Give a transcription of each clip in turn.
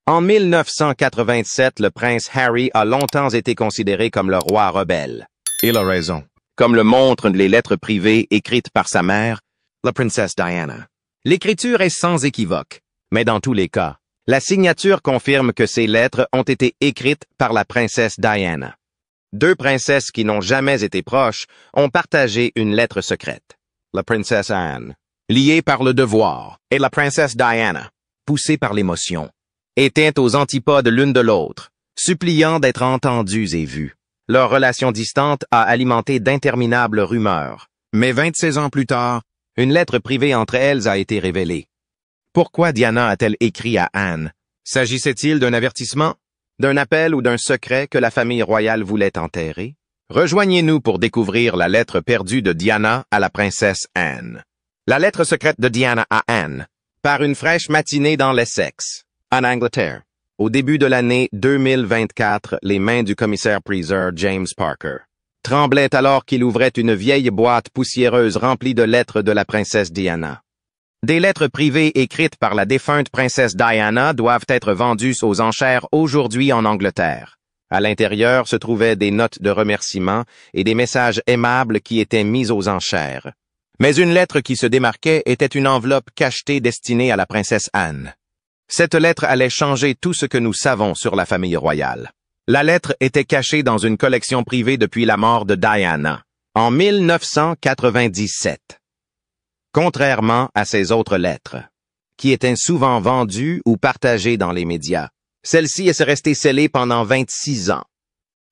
En 1987, le prince Harry a longtemps été considéré comme le roi rebelle. Il a raison. Comme le montrent les lettres privées écrites par sa mère, La princesse Diana. l'écriture est sans équivoque. Mais dans tous les cas, la signature confirme que ces lettres ont été écrites par la princesse Diana. Deux princesses qui n'ont jamais été proches ont partagé une lettre secrète. La princesse Anne. Liée par le devoir, Et la princesse Diana. poussée par l'émotion, éteintes aux antipodes l'une de l'autre, suppliant d'être entendues et vues. Leur relation distante a alimenté d'interminables rumeurs. Mais 26 ans plus tard, Une lettre privée entre elles a été révélée. Pourquoi Diana a-t-elle écrit à Anne? S'agissait-il d'un avertissement, d'un appel ou d'un secret que la famille royale voulait enterrer? Rejoignez-nous pour découvrir la lettre perdue de Diana à la princesse Anne. La lettre secrète de Diana à Anne, par une fraîche matinée dans l'Essex, en Angleterre. Au début de l'année 2024, les mains du commissaire priseur James Parker tremblaient alors qu'il ouvrait une vieille boîte poussiéreuse remplie de lettres de la princesse Diana. Des lettres privées écrites par la défunte princesse Diana doivent être vendues aux enchères aujourd'hui en Angleterre. À l'intérieur se trouvaient des notes de remerciement et des messages aimables qui étaient mis aux enchères. Mais une lettre qui se démarquait était une enveloppe cachetée destinée à la princesse Anne. Cette lettre allait changer tout ce que nous savons sur la famille royale. La lettre était cachée dans une collection privée depuis la mort de Diana, en 1997. Contrairement à ces autres lettres, qui étaient souvent vendues ou partagées dans les médias, celle-ci est restée scellée pendant 26 ans.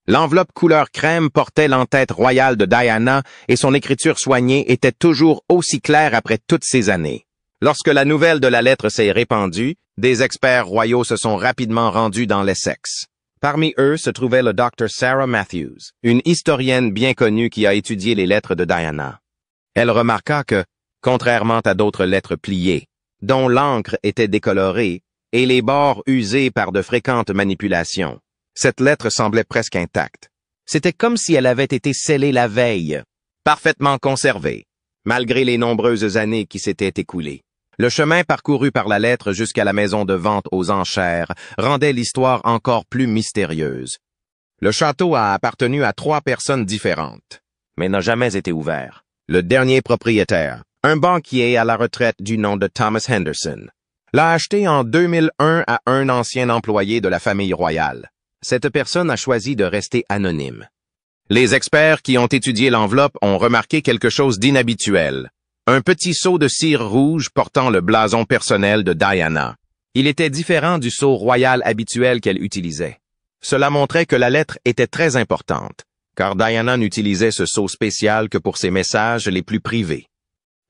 L'enveloppe couleur crème portait l'entête royale de Diana et son écriture soignée était toujours aussi claire après toutes ces années. Lorsque la nouvelle de la lettre s'est répandue, des experts royaux se sont rapidement rendus dans l'Essex. Parmi eux se trouvait le Dr. Sarah Matthews, une historienne bien connue qui a étudié les lettres de Diana. Elle remarqua que, contrairement à d'autres lettres pliées, dont l'encre était décolorée et les bords usés par de fréquentes manipulations, cette lettre semblait presque intacte. C'était comme si elle avait été scellée la veille, parfaitement conservée, malgré les nombreuses années qui s'étaient écoulées. Le chemin parcouru par la lettre jusqu'à la maison de vente aux enchères rendait l'histoire encore plus mystérieuse. Le château a appartenu à 3 personnes différentes, mais n'a jamais été ouvert. Le dernier propriétaire, un banquier à la retraite du nom de Thomas Henderson, l'a acheté en 2001 à un ancien employé de la famille royale. Cette personne a choisi de rester anonyme. Les experts qui ont étudié l'enveloppe ont remarqué quelque chose d'inhabituel. Un petit sceau de cire rouge portant le blason personnel de Diana. Il était différent du sceau royal habituel qu'elle utilisait. Cela montrait que la lettre était très importante, car Diana n'utilisait ce sceau spécial que pour ses messages les plus privés.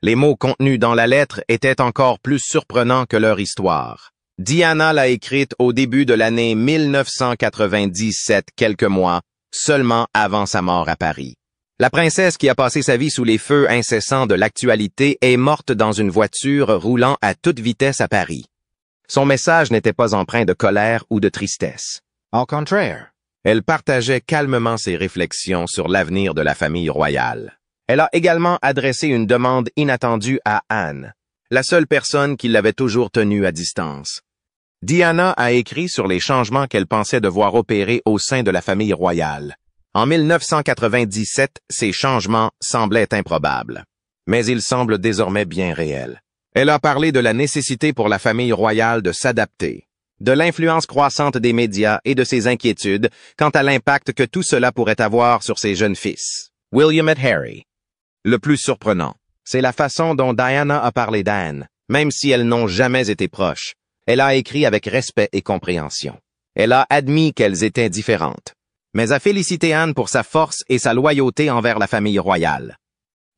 Les mots contenus dans la lettre étaient encore plus surprenants que leur histoire. Diana l'a écrite au début de l'année 1997, quelques mois, seulement avant sa mort à Paris. La princesse qui a passé sa vie sous les feux incessants de l'actualité est morte dans une voiture roulant à toute vitesse à Paris. Son message n'était pas empreint de colère ou de tristesse. au contraire. Elle partageait calmement ses réflexions sur l'avenir de la famille royale. Elle a également adressé une demande inattendue à Anne, la seule personne qui l'avait toujours tenue à distance. Diana a écrit sur les changements qu'elle pensait devoir opérer au sein de la famille royale. En 1997, ces changements semblaient improbables, mais ils semblent désormais bien réels. Elle a parlé de la nécessité pour la famille royale de s'adapter, de l'influence croissante des médias et de ses inquiétudes quant à l'impact que tout cela pourrait avoir sur ses jeunes fils, William et Harry. Le plus surprenant, c'est la façon dont Diana a parlé d'Anne, même si elles n'ont jamais été proches. Elle a écrit avec respect et compréhension. Elle a admis qu'elles étaient différentes, mais a félicité Anne pour sa force et sa loyauté envers la famille royale.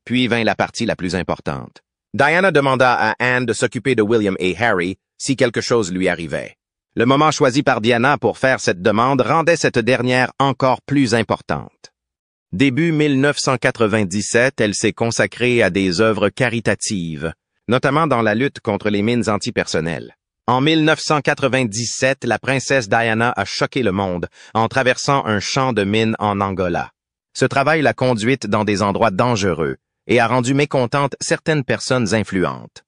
Puis vint la partie la plus importante. Diana demanda à Anne de s'occuper de William et Harry si quelque chose lui arrivait. Le moment choisi par Diana pour faire cette demande rendait cette dernière encore plus importante. Début 1997, elle s'est consacrée à des œuvres caritatives, notamment dans la lutte contre les mines antipersonnelles. En 1997, la princesse Diana a choqué le monde en traversant un champ de mines en Angola. Ce travail l'a conduite dans des endroits dangereux et a rendu mécontentes certaines personnes influentes.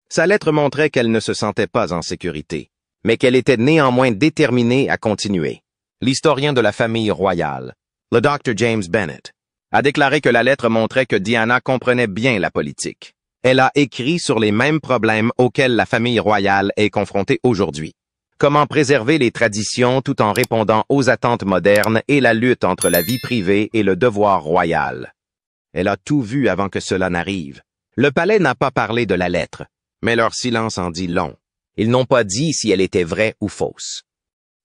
Sa lettre montrait qu'elle ne se sentait pas en sécurité, mais qu'elle était néanmoins déterminée à continuer. L'historien de la famille royale, le Dr. James Bennett, a déclaré que la lettre montrait que Diana comprenait bien la politique. Elle a écrit sur les mêmes problèmes auxquels la famille royale est confrontée aujourd'hui. Comment préserver les traditions tout en répondant aux attentes modernes et la lutte entre la vie privée et le devoir royal. Elle a tout vu avant que cela n'arrive. Le palais n'a pas parlé de la lettre, mais leur silence en dit long. Ils n'ont pas dit si elle était vraie ou fausse.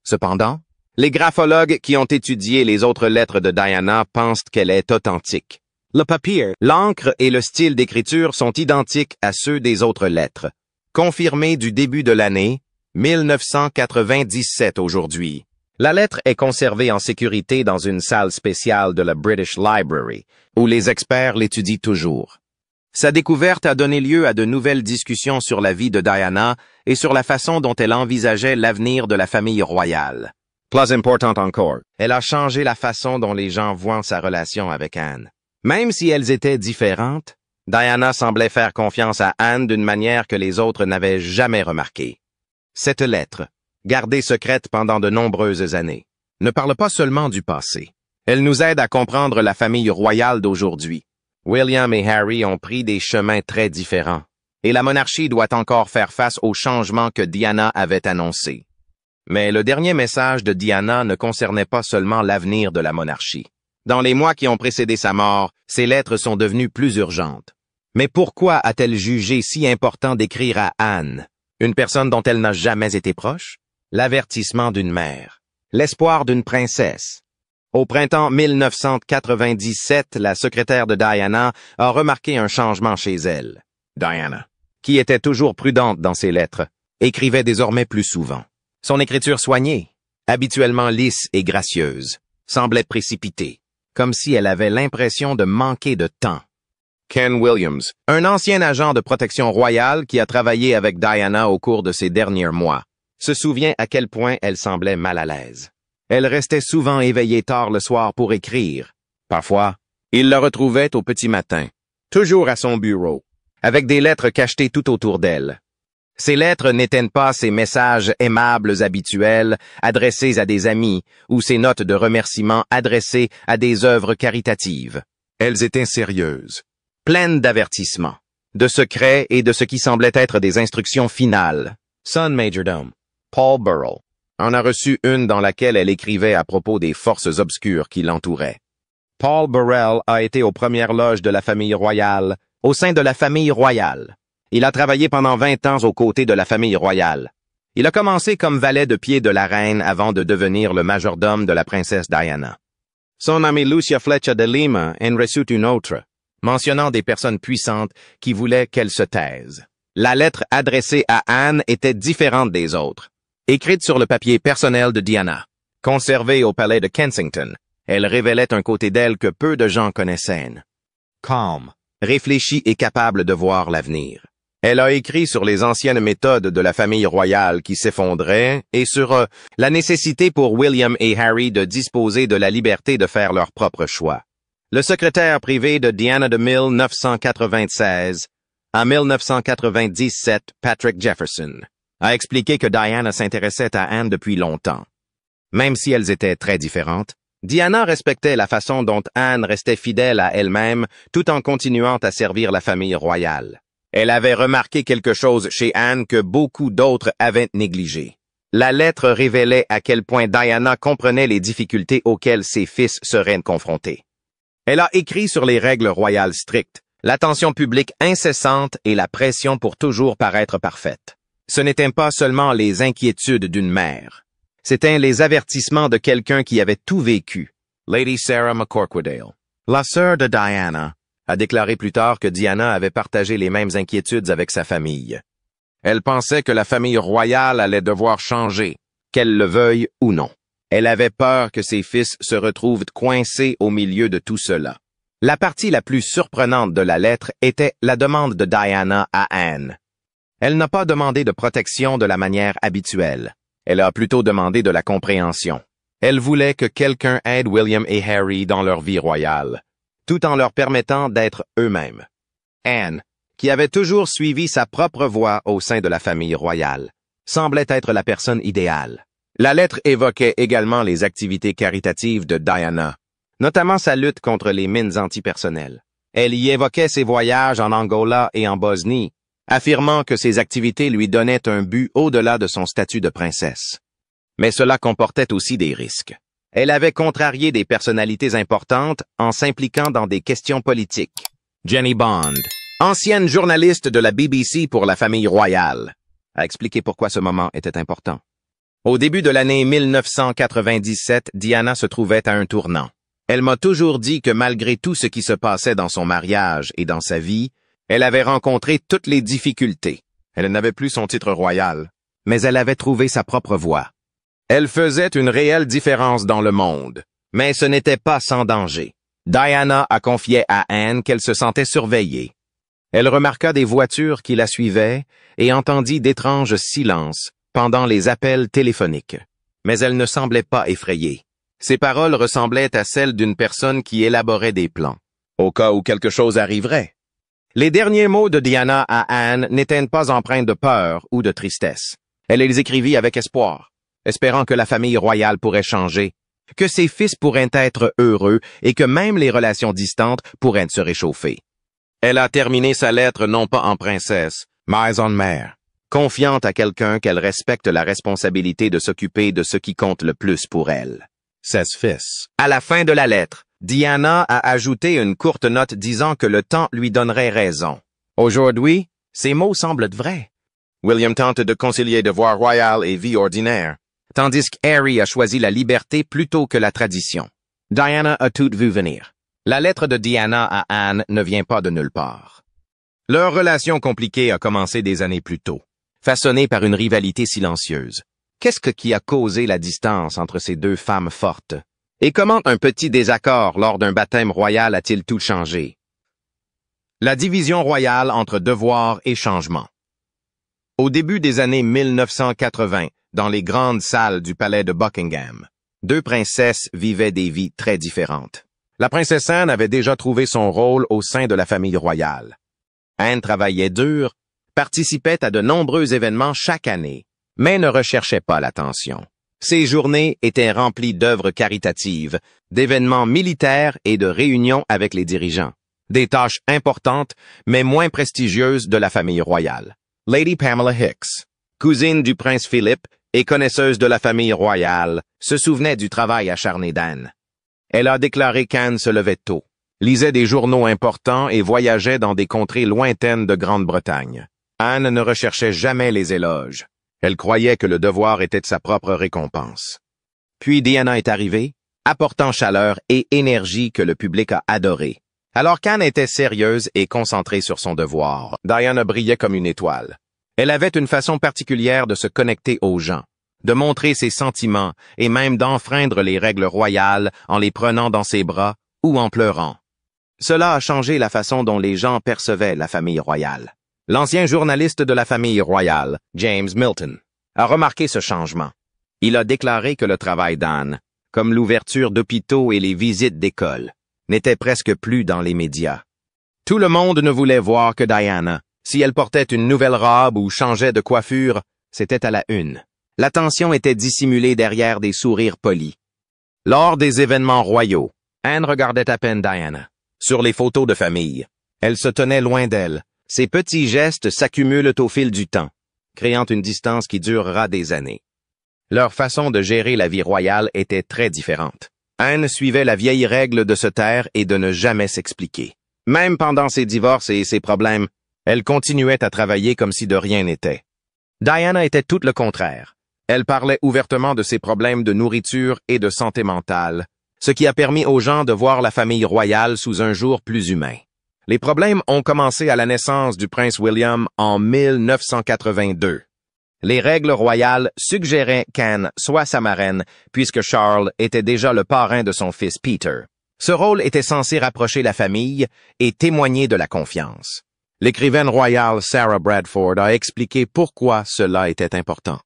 Cependant, les graphologues qui ont étudié les autres lettres de Diana pensent qu'elle est authentique. Le papier, l'encre et le style d'écriture sont identiques à ceux des autres lettres. Confirmés du début de l'année 1997 aujourd'hui. La lettre est conservée en sécurité dans une salle spéciale de la British Library, où les experts l'étudient toujours. Sa découverte a donné lieu à de nouvelles discussions sur la vie de Diana et sur la façon dont elle envisageait l'avenir de la famille royale. Plus important encore, elle a changé la façon dont les gens voient sa relation avec Anne. Même si elles étaient différentes, Diana semblait faire confiance à Anne d'une manière que les autres n'avaient jamais remarquée. Cette lettre, gardée secrète pendant de nombreuses années, ne parle pas seulement du passé. Elle nous aide à comprendre la famille royale d'aujourd'hui. William et Harry ont pris des chemins très différents, et la monarchie doit encore faire face aux changements que Diana avait annoncés. Mais le dernier message de Diana ne concernait pas seulement l'avenir de la monarchie. Dans les mois qui ont précédé sa mort, ses lettres sont devenues plus urgentes. Mais pourquoi a-t-elle jugé si important d'écrire à Anne, une personne dont elle n'a jamais été proche? L'avertissement d'une mère, l'espoir d'une princesse. Au printemps 1997, la secrétaire de Diana a remarqué un changement chez elle. Diana, qui était toujours prudente dans ses lettres, écrivait désormais plus souvent. Son écriture soignée, habituellement lisse et gracieuse, semblait précipitée, comme si elle avait l'impression de manquer de temps. Ken Williams, un ancien agent de protection royale qui a travaillé avec Diana au cours de ces derniers mois, se souvient à quel point elle semblait mal à l'aise. Elle restait souvent éveillée tard le soir pour écrire. Parfois, il la retrouvait au petit matin, toujours à son bureau, avec des lettres cachetées tout autour d'elle. Ces lettres n'étaient pas ces messages aimables habituels adressés à des amis ou ces notes de remerciements adressées à des œuvres caritatives. Elles étaient sérieuses, pleines d'avertissements, de secrets et de ce qui semblait être des instructions finales. Son majordome, Paul Burrell, en a reçu une dans laquelle elle écrivait à propos des forces obscures qui l'entouraient. Paul Burrell a été aux premières loges de la famille royale, au sein de la famille royale. Il a travaillé pendant 20 ans aux côtés de la famille royale. Il a commencé comme valet de pied de la reine avant de devenir le majordome de la princesse Diana. Son amie Lucia Fletcher de Lima en reçut une autre, mentionnant des personnes puissantes qui voulaient qu'elle se taise. La lettre adressée à Anne était différente des autres. Écrite sur le papier personnel de Diana, conservée au palais de Kensington, elle révélait un côté d'elle que peu de gens connaissaient. Calme, réfléchie et capable de voir l'avenir. Elle a écrit sur les anciennes méthodes de la famille royale qui s'effondraient et sur la nécessité pour William et Harry de disposer de la liberté de faire leur propre choix. Le secrétaire privé de Diana de 1996 à 1997, Patrick Jefferson, a expliqué que Diana s'intéressait à Anne depuis longtemps. Même si elles étaient très différentes, Diana respectait la façon dont Anne restait fidèle à elle-même tout en continuant à servir la famille royale. Elle avait remarqué quelque chose chez Anne que beaucoup d'autres avaient négligé. La lettre révélait à quel point Diana comprenait les difficultés auxquelles ses fils seraient confrontés. Elle a écrit sur les règles royales strictes, l'attention publique incessante et la pression pour toujours paraître parfaite. Ce n'étaient pas seulement les inquiétudes d'une mère. C'étaient les avertissements de quelqu'un qui avait tout vécu. Lady Sarah McCorquodale, la sœur de Diana, a déclaré plus tard que Diana avait partagé les mêmes inquiétudes avec sa famille. Elle pensait que la famille royale allait devoir changer, qu'elle le veuille ou non. Elle avait peur que ses fils se retrouvent coincés au milieu de tout cela. La partie la plus surprenante de la lettre était la demande de Diana à Anne. Elle n'a pas demandé de protection de la manière habituelle. Elle a plutôt demandé de la compréhension. Elle voulait que quelqu'un aide William et Harry dans leur vie royale, tout en leur permettant d'être eux-mêmes. Anne, qui avait toujours suivi sa propre voie au sein de la famille royale, semblait être la personne idéale. La lettre évoquait également les activités caritatives de Diana, notamment sa lutte contre les mines antipersonnelles. Elle y évoquait ses voyages en Angola et en Bosnie, affirmant que ces activités lui donnaient un but au-delà de son statut de princesse. Mais cela comportait aussi des risques. Elle avait contrarié des personnalités importantes en s'impliquant dans des questions politiques. Jenny Bond, Ancienne journaliste de la BBC pour la famille royale, a expliqué pourquoi ce moment était important. Au début de l'année 1997, Diana se trouvait à un tournant. Elle m'a toujours dit que malgré tout ce qui se passait dans son mariage et dans sa vie, elle avait rencontré toutes les difficultés. elle n'avait plus son titre royal, Mais elle avait trouvé sa propre voie. elle faisait une réelle différence dans le monde. Mais ce n'était pas sans danger. Diana a confié à Anne qu'elle se sentait surveillée. Elle remarqua des voitures qui la suivaient et entendit d'étranges silences pendant les appels téléphoniques. Mais elle ne semblait pas effrayée. Ses paroles ressemblaient à celles d'une personne qui élaborait des plans. Au cas où quelque chose arriverait. Les derniers mots de Diana à Anne n'étaient pas empreints de peur ou de tristesse. Elle les écrivit avec espoir, espérant que la famille royale pourrait changer, que ses fils pourraient être heureux et que même les relations distantes pourraient se réchauffer. Elle a terminé sa lettre non pas en princesse, mais en mère. confiante à quelqu'un qu'elle respecte la responsabilité de s'occuper de ce qui compte le plus pour elle. Ses fils. À la fin de la lettre, Diana a ajouté une courte note disant que le temps lui donnerait raison. Aujourd'hui, ces mots semblent vrais, William tente de concilier devoir royal et vie ordinaire. tandis qu'Harry a choisi la liberté plutôt que la tradition. Diana a tout vu venir. La lettre de Diana à Anne ne vient pas de nulle part. Leur relation compliquée a commencé des années plus tôt, façonnée par une rivalité silencieuse. Qu'est-ce qui a causé la distance entre ces deux femmes fortes? Et comment un petit désaccord lors d'un baptême royal a-t-il tout changé? La division royale entre devoir et changement. Au début des années 1980, dans les grandes salles du palais de Buckingham, deux princesses vivaient des vies très différentes. La princesse Anne avait déjà trouvé son rôle au sein de la famille royale. Anne travaillait dur, participait à de nombreux événements chaque année, mais ne recherchait pas l'attention. Ses journées étaient remplies d'œuvres caritatives, d'événements militaires et de réunions avec les dirigeants. Des tâches importantes, mais moins prestigieuses de la famille royale. Lady Pamela Hicks, cousine du prince Philippe et connaisseuse de la famille royale, se souvenait du travail acharné d'Anne. Elle a déclaré qu'Anne se levait tôt, lisait des journaux importants et voyageait dans des contrées lointaines de Grande-Bretagne. Anne ne recherchait jamais les éloges. Elle croyait que le devoir était sa propre récompense. Puis Diana est arrivée, apportant chaleur et énergie que le public a adoré. Alors qu'Anne était sérieuse et concentrée sur son devoir, Diana brillait comme une étoile. Elle avait une façon particulière de se connecter aux gens, de montrer ses sentiments et même d'enfreindre les règles royales en les prenant dans ses bras ou en pleurant. Cela a changé la façon dont les gens percevaient la famille royale. L'ancien journaliste de la famille royale, James Milton, a remarqué ce changement. Il a déclaré que le travail d'Anne, comme l'ouverture d'hôpitaux et les visites d'écoles, n'était presque plus dans les médias. Tout le monde ne voulait voir que Diana. Si elle portait une nouvelle robe ou changeait de coiffure, c'était à la une. L'attention était dissimulée derrière des sourires polis. Lors des événements royaux, Anne regardait à peine Diana. Sur les photos de famille, elle se tenait loin d'elle. Ces petits gestes s'accumulent au fil du temps, créant une distance qui durera des années. Leur façon de gérer la vie royale était très différente. Anne suivait la vieille règle de se taire et de ne jamais s'expliquer. Même pendant ses divorces et ses problèmes, elle continuait à travailler comme si de rien n'était. Diana était tout le contraire. Elle parlait ouvertement de ses problèmes de nourriture et de santé mentale, ce qui a permis aux gens de voir la famille royale sous un jour plus humain. Les problèmes ont commencé à la naissance du prince William en 1982. Les règles royales suggéraient qu'Anne soit sa marraine, puisque Charles était déjà le parrain de son fils Peter. Ce rôle était censé rapprocher la famille et témoigner de la confiance. L'écrivaine royale Sarah Bradford a expliqué pourquoi cela était important.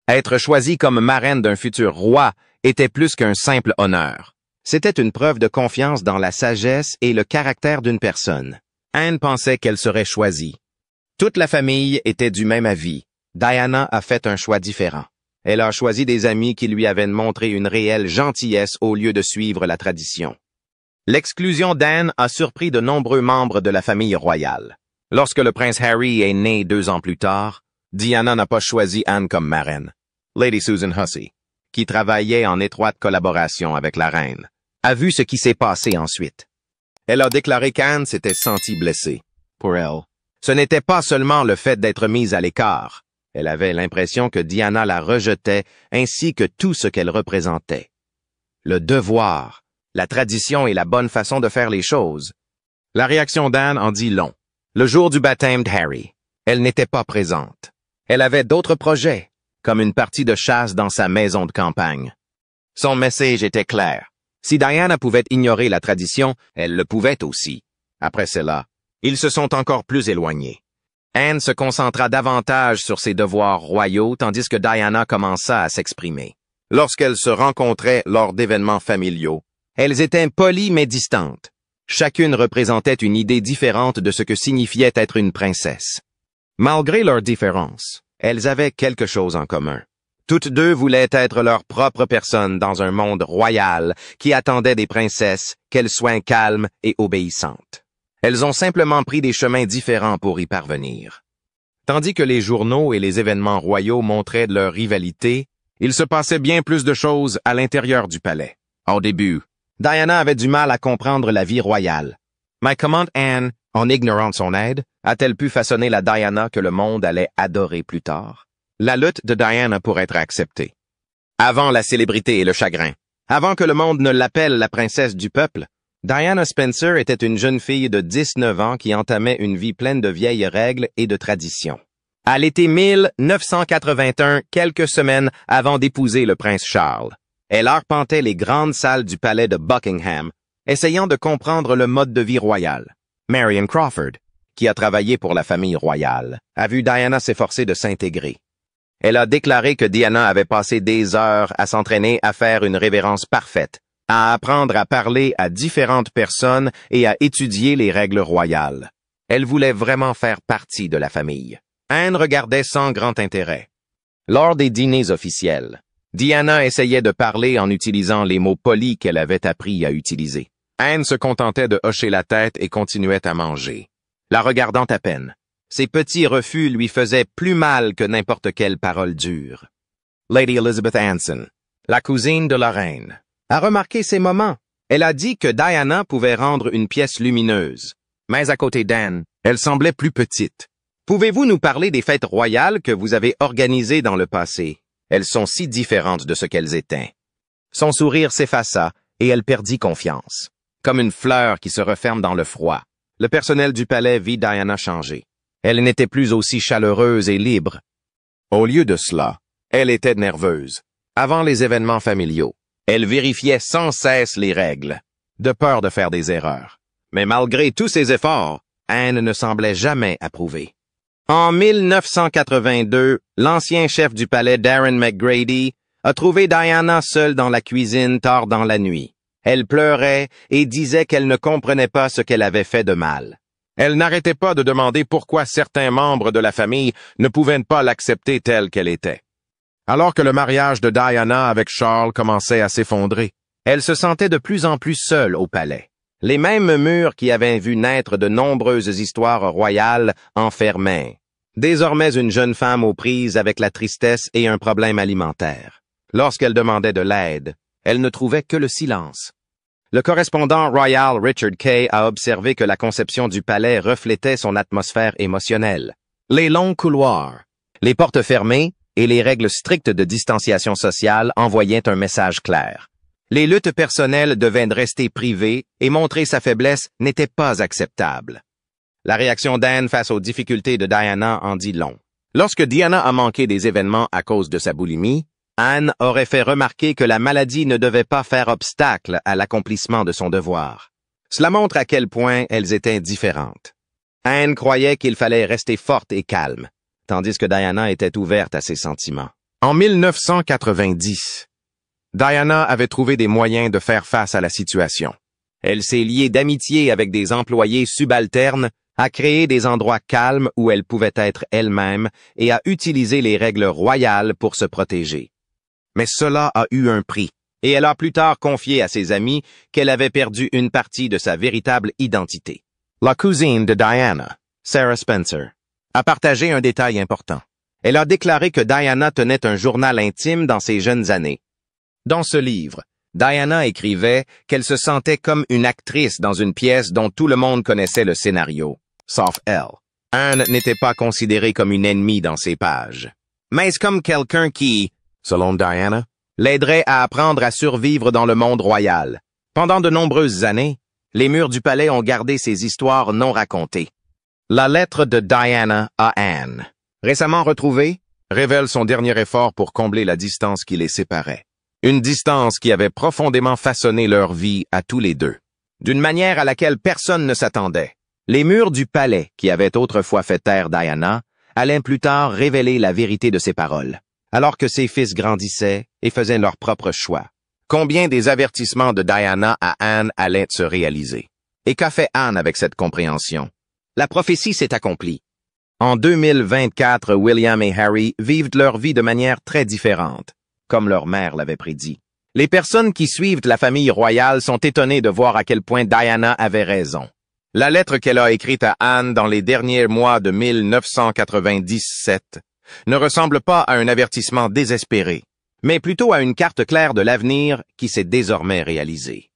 Être choisie comme marraine d'un futur roi était plus qu'un simple honneur. C'était une preuve de confiance dans la sagesse et le caractère d'une personne. Anne pensait qu'elle serait choisie. Toute la famille était du même avis. Diana a fait un choix différent. Elle a choisi des amis qui lui avaient montré une réelle gentillesse au lieu de suivre la tradition. L'exclusion d'Anne a surpris de nombreux membres de la famille royale. Lorsque le prince Harry est né 2 ans plus tard, Diana n'a pas choisi Anne comme marraine. Lady Susan Hussey, qui travaillait en étroite collaboration avec la reine, a vu ce qui s'est passé ensuite. Elle a déclaré qu'Anne s'était sentie blessée. Pour elle, ce n'était pas seulement le fait d'être mise à l'écart. Elle avait l'impression que Diana la rejetait ainsi que tout ce qu'elle représentait. Le devoir, la tradition et la bonne façon de faire les choses. La réaction d'Anne en dit long. Le jour du baptême de Harry, elle n'était pas présente. Elle avait d'autres projets, comme une partie de chasse dans sa maison de campagne. Son message était clair. Si Diana pouvait ignorer la tradition, elle le pouvait aussi. Après cela, ils se sont encore plus éloignés. Anne se concentra davantage sur ses devoirs royaux tandis que Diana commença à s'exprimer. Lorsqu'elles se rencontraient lors d'événements familiaux, elles étaient polies mais distantes. Chacune représentait une idée différente de ce que signifiait être une princesse. Malgré leurs différences, elles avaient quelque chose en commun. Toutes deux voulaient être leur propre personne dans un monde royal qui attendait des princesses, qu'elles soient calmes et obéissantes. Elles ont simplement pris des chemins différents pour y parvenir. Tandis que les journaux et les événements royaux montraient de leur rivalité, il se passait bien plus de choses à l'intérieur du palais. Au début, Diana avait du mal à comprendre la vie royale. Mais comment Anne, en ignorant son aide, a-t-elle pu façonner la Diana que le monde allait adorer plus tard? La lutte de Diana pour être acceptée. Avant la célébrité et le chagrin, avant que le monde ne l'appelle la princesse du peuple, Diana Spencer était une jeune fille de 19 ans qui entamait une vie pleine de vieilles règles et de traditions. À l'été 1981, quelques semaines avant d'épouser le prince Charles, elle arpentait les grandes salles du palais de Buckingham, essayant de comprendre le mode de vie royal. Marion Crawford, qui a travaillé pour la famille royale, a vu Diana s'efforcer de s'intégrer. Elle a déclaré que Diana avait passé des heures à s'entraîner à faire une révérence parfaite, à apprendre à parler à différentes personnes et à étudier les règles royales. Elle voulait vraiment faire partie de la famille. Anne regardait sans grand intérêt. Lors des dîners officiels, Diana essayait de parler en utilisant les mots polis qu'elle avait appris à utiliser. Anne se contentait de hocher la tête et continuait à manger, la regardant à peine. Ses petits refus lui faisaient plus mal que n'importe quelle parole dure. Lady Elizabeth Anson, la cousine de la reine, a remarqué ces moments. Elle a dit que Diana pouvait rendre une pièce lumineuse. Mais à côté d'Anne, elle semblait plus petite. Pouvez-vous nous parler des fêtes royales que vous avez organisées dans le passé? Elles sont si différentes de ce qu'elles étaient. Son sourire s'effaça et elle perdit confiance. Comme une fleur qui se referme dans le froid, le personnel du palais vit Diana changer. Elle n'était plus aussi chaleureuse et libre. Au lieu de cela, elle était nerveuse. Avant les événements familiaux, elle vérifiait sans cesse les règles, de peur de faire des erreurs. Mais malgré tous ses efforts, Anne ne semblait jamais approuver. En 1982, l'ancien chef du palais Darren McGrady a trouvé Diana seule dans la cuisine tard dans la nuit. Elle pleurait et disait qu'elle ne comprenait pas ce qu'elle avait fait de mal. Elle n'arrêtait pas de demander pourquoi certains membres de la famille ne pouvaient pas l'accepter telle qu'elle était. Alors que le mariage de Diana avec Charles commençait à s'effondrer, elle se sentait de plus en plus seule au palais. Les mêmes murs qui avaient vu naître de nombreuses histoires royales enfermaient. Désormais une jeune femme aux prises avec la tristesse et un problème alimentaire. Lorsqu'elle demandait de l'aide, elle ne trouvait que le silence. Le correspondant royal Richard Kay a observé que la conception du palais reflétait son atmosphère émotionnelle. Les longs couloirs, les portes fermées et les règles strictes de distanciation sociale envoyaient un message clair. Les luttes personnelles devaient rester privées et montrer sa faiblesse n'était pas acceptable. La réaction d'Anne face aux difficultés de Diana en dit long. Lorsque Diana a manqué des événements à cause de sa boulimie, Anne aurait fait remarquer que la maladie ne devait pas faire obstacle à l'accomplissement de son devoir. Cela montre à quel point elles étaient différentes. Anne croyait qu'il fallait rester forte et calme, tandis que Diana était ouverte à ses sentiments. En 1990, Diana avait trouvé des moyens de faire face à la situation. Elle s'est liée d'amitié avec des employés subalternes à créer des endroits calmes où elle pouvait être elle-même et à utiliser les règles royales pour se protéger. Mais cela a eu un prix, et elle a plus tard confié à ses amis qu'elle avait perdu une partie de sa véritable identité. La cousine de Diana, Sarah Spencer, a partagé un détail important. Elle a déclaré que Diana tenait un journal intime dans ses jeunes années. Dans ce livre, Diana écrivait qu'elle se sentait comme une actrice dans une pièce dont tout le monde connaissait le scénario, sauf elle. Anne n'était pas considérée comme une ennemie dans ses pages, mais comme quelqu'un qui, selon Diana, l'aiderait à apprendre à survivre dans le monde royal. Pendant de nombreuses années, les murs du palais ont gardé ces histoires non racontées. La lettre de Diana à Anne, récemment retrouvée, révèle son dernier effort pour combler la distance qui les séparait. Une distance qui avait profondément façonné leur vie à tous les deux. D'une manière à laquelle personne ne s'attendait. Les murs du palais, qui avaient autrefois fait taire Diana, allaient plus tard révéler la vérité de ses paroles, alors que ses fils grandissaient et faisaient leur propre choix. Combien des avertissements de Diana à Anne allaient se réaliser? Et qu'a fait Anne avec cette compréhension? La prophétie s'est accomplie. En 2024, William et Harry vivent leur vie de manière très différente, comme leur mère l'avait prédit. Les personnes qui suivent la famille royale sont étonnées de voir à quel point Diana avait raison. La lettre qu'elle a écrite à Anne dans les derniers mois de 1997 ne ressemble pas à un avertissement désespéré, mais plutôt à une carte claire de l'avenir qui s'est désormais réalisée.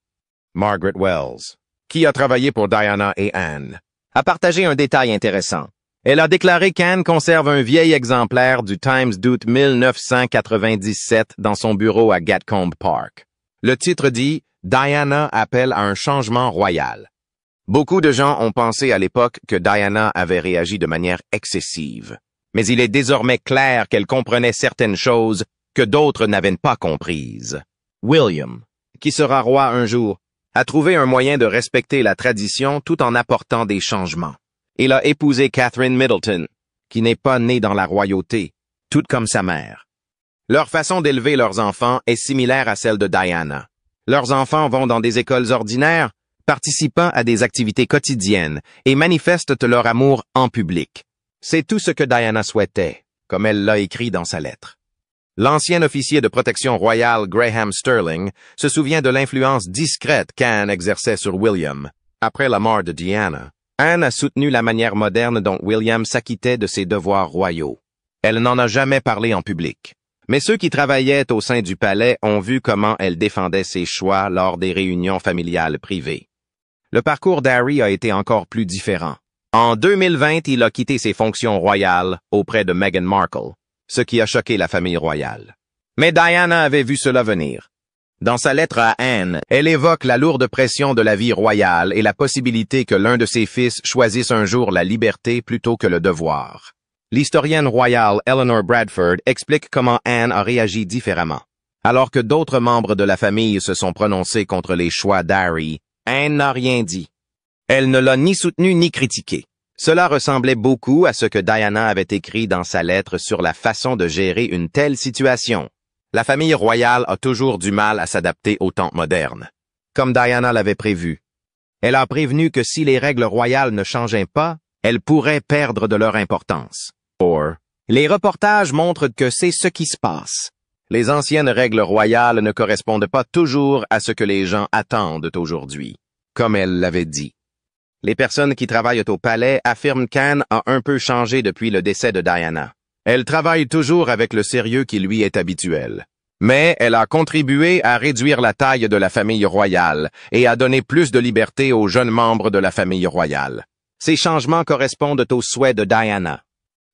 Margaret Wells, qui a travaillé pour Diana et Anne, a partagé un détail intéressant. Elle a déclaré qu'Anne conserve un vieil exemplaire du Times d'août 1997 dans son bureau à Gatcombe Park. Le titre dit « Diana appelle à un changement royal ». Beaucoup de gens ont pensé à l'époque que Diana avait réagi de manière excessive. Mais il est désormais clair qu'elle comprenait certaines choses que d'autres n'avaient pas comprises. William, qui sera roi un jour, a trouvé un moyen de respecter la tradition tout en apportant des changements. Il a épousé Catherine Middleton, qui n'est pas née dans la royauté, tout comme sa mère. Leur façon d'élever leurs enfants est similaire à celle de Diana. Leurs enfants vont dans des écoles ordinaires, participant à des activités quotidiennes et manifestent leur amour en public. C'est tout ce que Diana souhaitait, comme elle l'a écrit dans sa lettre. L'ancien officier de protection royale Graham Sterling se souvient de l'influence discrète qu'Anne exerçait sur William. Après la mort de Diana, Anne a soutenu la manière moderne dont William s'acquittait de ses devoirs royaux. Elle n'en a jamais parlé en public. Mais ceux qui travaillaient au sein du palais ont vu comment elle défendait ses choix lors des réunions familiales privées. Le parcours d'Harry a été encore plus différent. En 2020, il a quitté ses fonctions royales auprès de Meghan Markle, ce qui a choqué la famille royale. Mais Diana avait vu cela venir. Dans sa lettre à Anne, elle évoque la lourde pression de la vie royale et la possibilité que l'un de ses fils choisisse un jour la liberté plutôt que le devoir. L'historienne royale Eleanor Bradford explique comment Anne a réagi différemment. Alors que d'autres membres de la famille se sont prononcés contre les choix d'Harry, Anne n'a rien dit. Elle ne l'a ni soutenu ni critiqué. Cela ressemblait beaucoup à ce que Diana avait écrit dans sa lettre sur la façon de gérer une telle situation. La famille royale a toujours du mal à s'adapter aux temps modernes, comme Diana l'avait prévu. Elle a prévenu que si les règles royales ne changeaient pas, elles pourraient perdre de leur importance. Les reportages montrent que c'est ce qui se passe. Les anciennes règles royales ne correspondent pas toujours à ce que les gens attendent aujourd'hui, comme elle l'avait dit. Les personnes qui travaillent au palais affirment qu'Anne a un peu changé depuis le décès de Diana. Elle travaille toujours avec le sérieux qui lui est habituel. Mais elle a contribué à réduire la taille de la famille royale et à donner plus de liberté aux jeunes membres de la famille royale. Ces changements correspondent aux souhaits de Diana.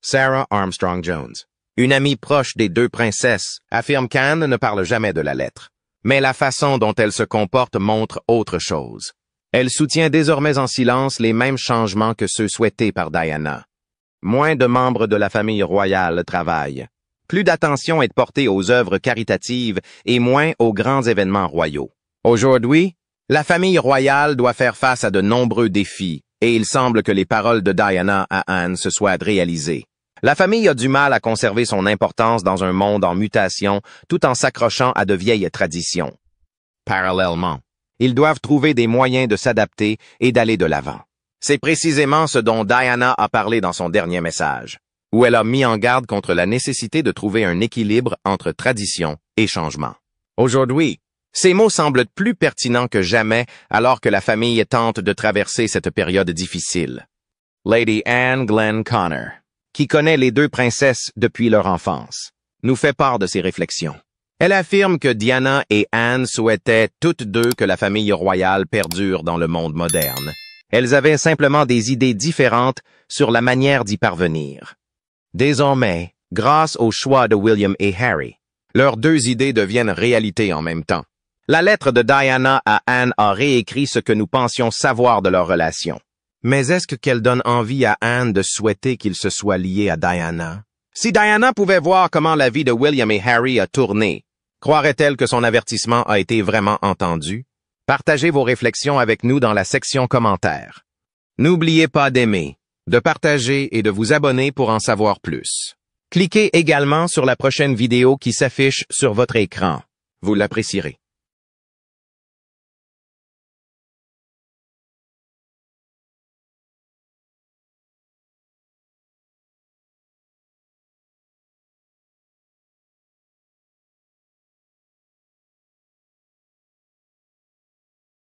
Sarah Armstrong Jones, une amie proche des deux princesses, affirme qu'Anne ne parle jamais de la lettre. Mais la façon dont elle se comporte montre autre chose. Elle soutient désormais en silence les mêmes changements que ceux souhaités par Diana. Moins de membres de la famille royale travaillent. Plus d'attention est portée aux œuvres caritatives et moins aux grands événements royaux. Aujourd'hui, la famille royale doit faire face à de nombreux défis et il semble que les paroles de Diana à Anne se soient réalisées. La famille a du mal à conserver son importance dans un monde en mutation tout en s'accrochant à de vieilles traditions. Parallèlement, ils doivent trouver des moyens de s'adapter et d'aller de l'avant. C'est précisément ce dont Diana a parlé dans son dernier message, où elle a mis en garde contre la nécessité de trouver un équilibre entre tradition et changement. Aujourd'hui, ces mots semblent plus pertinents que jamais alors que la famille tente de traverser cette période difficile. Lady Anne Glenn Connor, qui connaît les deux princesses depuis leur enfance, nous fait part de ses réflexions. Elle affirme que Diana et Anne souhaitaient toutes deux que la famille royale perdure dans le monde moderne. Elles avaient simplement des idées différentes sur la manière d'y parvenir. Désormais, grâce au choix de William et Harry, leurs deux idées deviennent réalité en même temps. La lettre de Diana à Anne a réécrit ce que nous pensions savoir de leur relation. Mais est-ce qu'elle donne envie à Anne de souhaiter qu'il se soit lié à Diana? Si Diana pouvait voir comment la vie de William et Harry a tourné, croirait-elle que son avertissement a été vraiment entendu? Partagez vos réflexions avec nous dans la section commentaires. N'oubliez pas d'aimer, de partager et de vous abonner pour en savoir plus. Cliquez également sur la prochaine vidéo qui s'affiche sur votre écran. Vous l'apprécierez.